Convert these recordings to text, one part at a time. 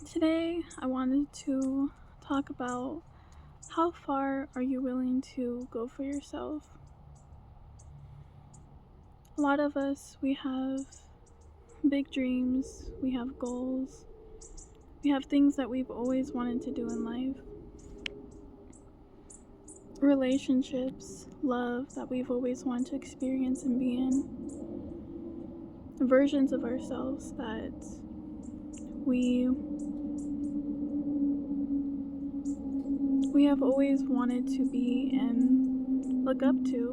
Today, I wanted to talk about how far are you willing to go for yourself? A lot of us, we have big dreams, we have goals, we have things that we've always wanted to do in life, relationships, love that we've always wanted to experience and be in, versions of ourselves that we we have always wanted to be and look up to.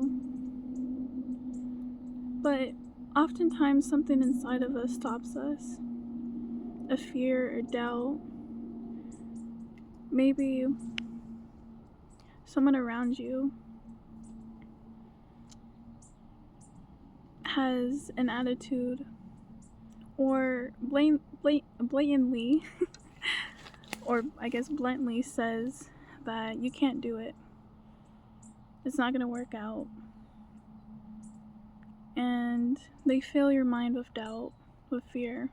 But oftentimes, something inside of us stops us, a fear or doubt. Maybe someone around you has an attitude or blatantly, or I guess bluntly, says that you can't do it. It's not going to work out. And they fill your mind with doubt, with fear.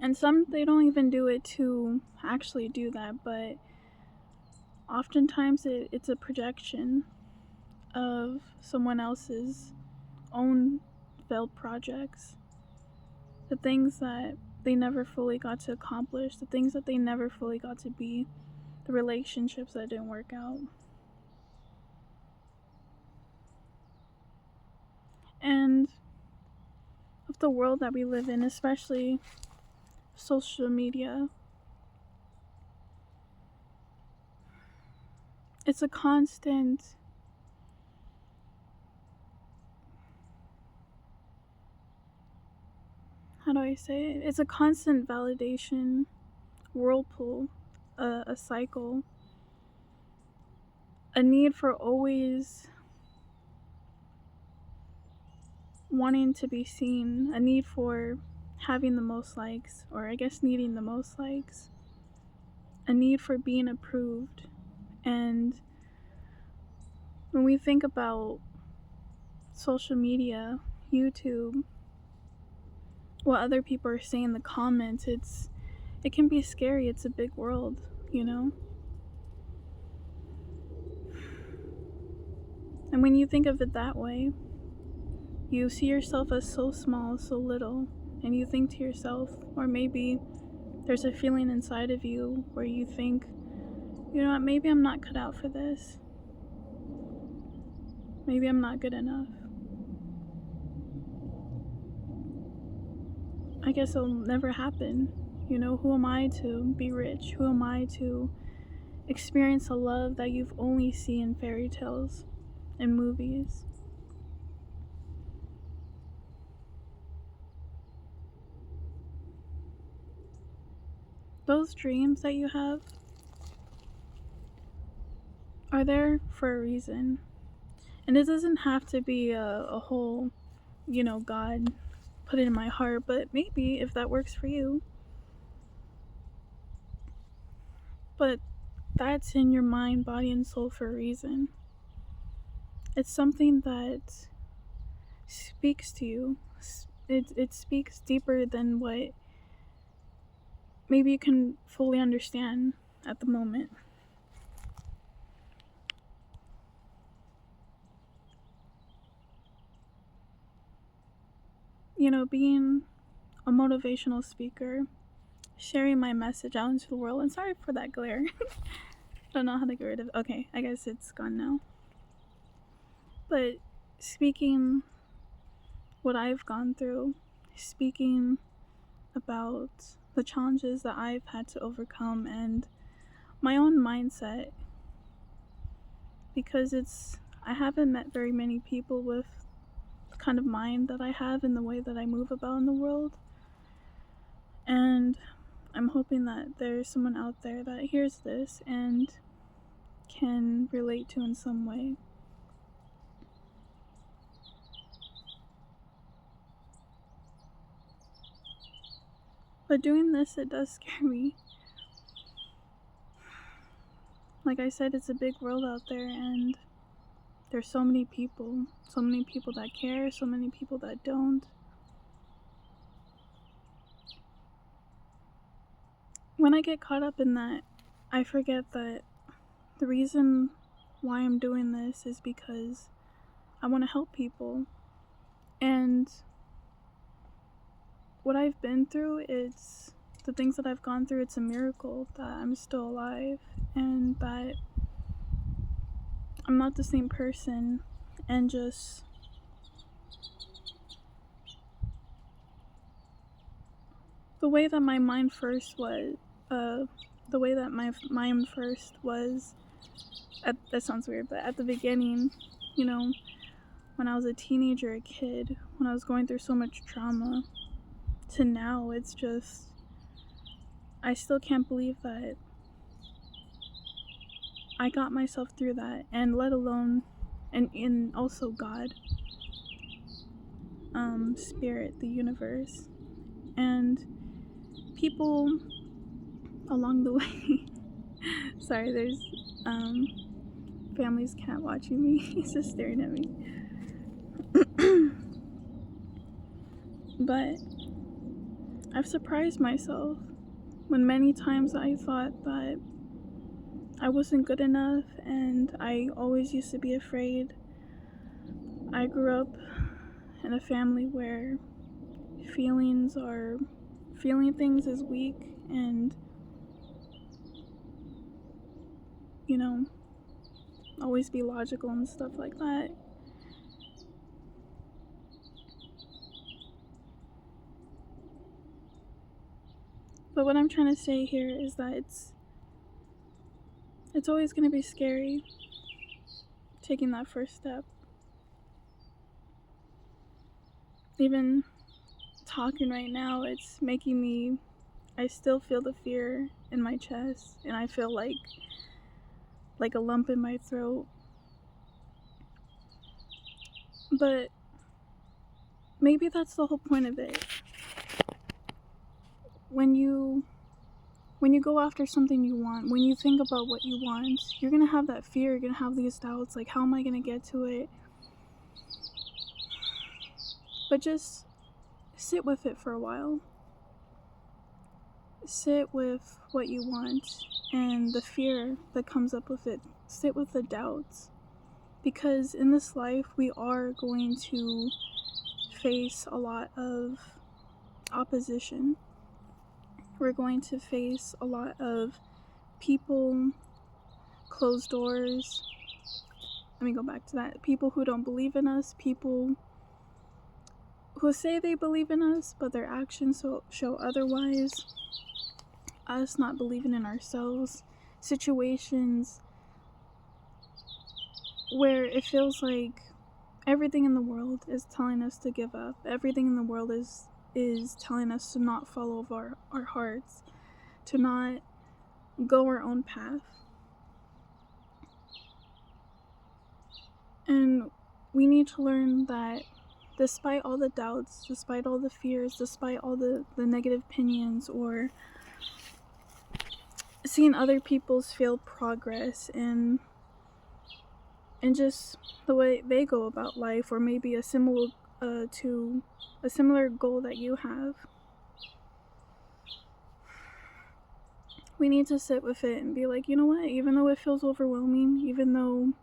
And some, they don't even do it to actually do that, but oftentimes it's a projection of someone else's own failed projects, the things that they never fully got to accomplish, the things that they never fully got to be, the relationships that didn't work out. And with the world that we live in, especially social media, it's a constant how do I say it? It's a constant validation whirlpool, a cycle, a need for always wanting to be seen, a need for having the most likes, or I guess needing the most likes, a need for being approved. And when we think about social media, YouTube, what other people are saying in the comments, it can be scary. It's a big world, you know? And when you think of it that way, you see yourself as so small, so little, and you think to yourself, or maybe there's a feeling inside of you where you think, you know what, maybe I'm not cut out for this. Maybe I'm not good enough. I guess it'll never happen. You know, who am I to be rich? Who am I to experience a love that you've only seen in fairy tales and movies? Those dreams that you have are there for a reason. And it doesn't have to be a whole, God put it in my heart, but maybe if that works for you. But that's in your mind, body, and soul for a reason. It's something that speaks to you. It speaks deeper than what maybe you can fully understand at the moment. Being a motivational speaker, sharing my message out into the world, and sorry for that glare. Don't know how to get rid of it. Okay, I guess it's gone now. But speaking what I've gone through, speaking about the challenges that I've had to overcome and my own mindset, because I haven't met very many people with the kind of mind that I have and the way that I move about in the world. And I'm hoping that there's someone out there that hears this and can relate to in some way. But doing this, it does scare me. Like I said, it's a big world out there, and there's so many people that care, so many people that don't. when I get caught up in that, I forget that the reason why I'm doing this is because I want to help people. And what I've been through, it's the things that I've gone through, it's a miracle that I'm still alive and that I'm not the same person. And just the way that my mind first was, that sounds weird, but at the beginning, you know, when I was a teenager, a kid, when I was going through so much trauma, to now, it's just, I still can't believe that I got myself through that, and let alone, and also God, spirit, the universe, and people along the way. Sorry, there's family's cat watching me. He's just staring at me. But I've surprised myself when many times I thought that I wasn't good enough, and I always used to be afraid. I grew up in a family where feeling things is weak, and, you know, always be logical and stuff like that. But what I'm trying to say here is that it's always going to be scary taking that first step. Even talking right now, it's making me, I still feel the fear in my chest, and I feel like a lump in my throat. But maybe that's the whole point of it. When you go after something you want, when you think about what you want, you're gonna have that fear, you're gonna have these doubts, like, how am I gonna get to it? But just sit with it for a while. Sit with what you want and the fear that comes up with it. Sit with the doubts. Because in this life, we are going to face a lot of opposition. We're going to face a lot of people, closed doors. Let me go back to that. People who don't believe in us, people who say they believe in us, but their actions show otherwise. Us not believing in ourselves. Situations where it feels like everything in the world is telling us to give up. Everything in the world is telling us to not follow our hearts, to not go our own path. And we need to learn that despite all the doubts, despite all the fears, despite all the negative opinions, or seeing other people's failed progress and just the way they go about life, or maybe a similar goal that you have, we need to sit with it and be like, you know what, even though it feels overwhelming, even though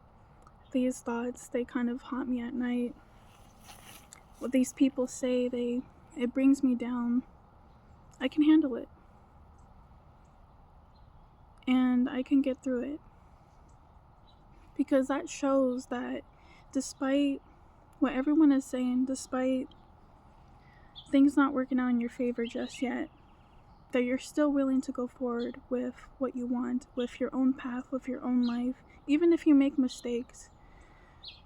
these thoughts, they kind of haunt me at night, what these people say, it brings me down, I can handle it. And I can get through it. Because that shows that despite what everyone is saying, despite things not working out in your favor just yet, that you're still willing to go forward with what you want, with your own path, with your own life, even if you make mistakes.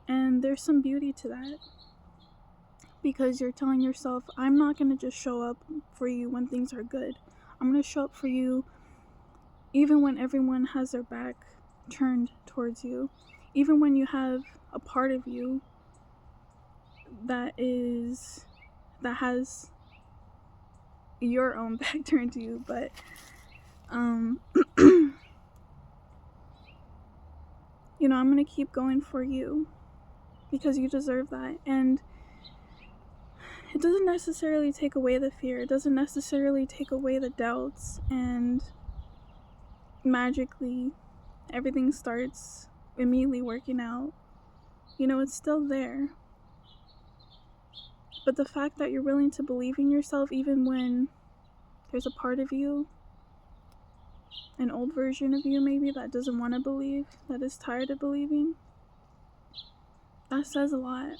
And there's some beauty to that. Because you're telling yourself, I'm not going to just show up for you when things are good. I'm going to show up for you even when everyone has their back turned towards you. Even when you have a part of you that has your own back turned to you. But you know, I'm going to keep going for you because you deserve that. And it doesn't necessarily take away the fear. It doesn't necessarily take away the doubts. And magically everything starts immediately working out. You know, it's still there. But the fact that you're willing to believe in yourself even when there's a part of you, an old version of you maybe, that doesn't want to believe, that is tired of believing, that says a lot.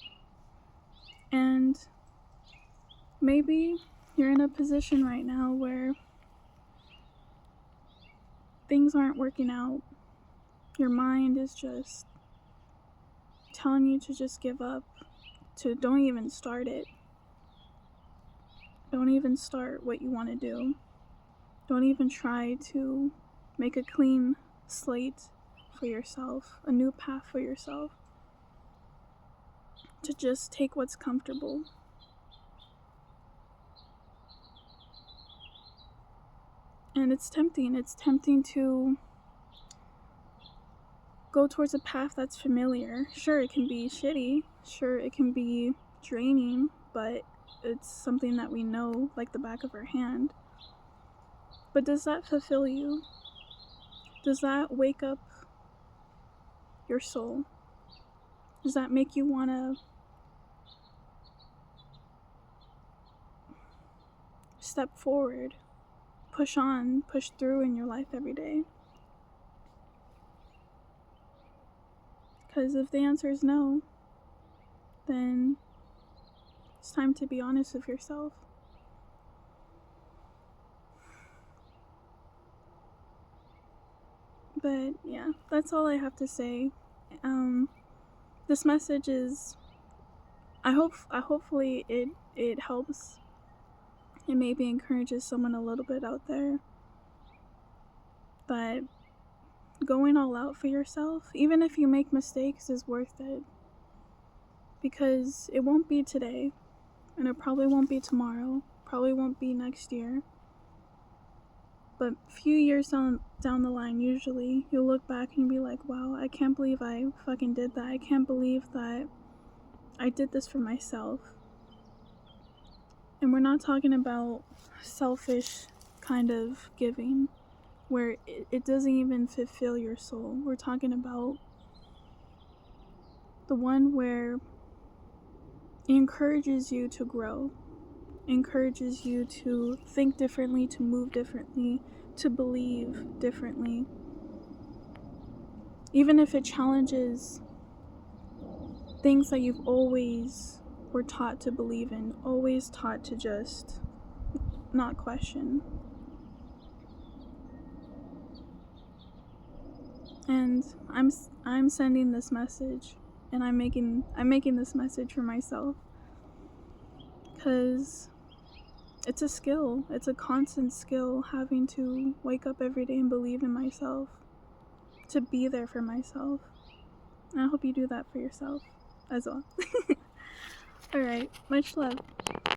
And maybe you're in a position right now where things aren't working out. Your mind is just telling you to just give up, to don't even start it. Don't even start what you want to do. Don't even try to make a clean slate for yourself, a new path for yourself. To just take what's comfortable. And it's tempting to go towards a path that's familiar. Sure, it can be shitty. Sure, it can be draining, but it's something that we know like the back of our hand. But does that fulfill you? Does that wake up your soul? Does that make you want to step forward, push on, push through in your life every day? Because if the answer is no, then it's time to be honest with yourself. But yeah, that's all I have to say. This message is, hopefully it helps. It maybe encourages someone a little bit out there. But going all out for yourself, even if you make mistakes, is worth it. Because it won't be today, and it probably won't be tomorrow, probably won't be next year. But a few years down the line, usually, you'll look back and be like, wow, I can't believe I fucking did that. I can't believe that I did this for myself. And we're not talking about selfish kind of giving, where it doesn't even fulfill your soul. We're talking about the one where it encourages you to grow, encourages you to think differently, to move differently, to believe differently. Even if it challenges things that you've always were taught to believe in, always taught to just not question. And I'm sending this message, and I'm making this message for myself, because it's a skill. It's a constant skill, having to wake up every day and believe in myself, to be there for myself. And I hope you do that for yourself as well. Alright, much love.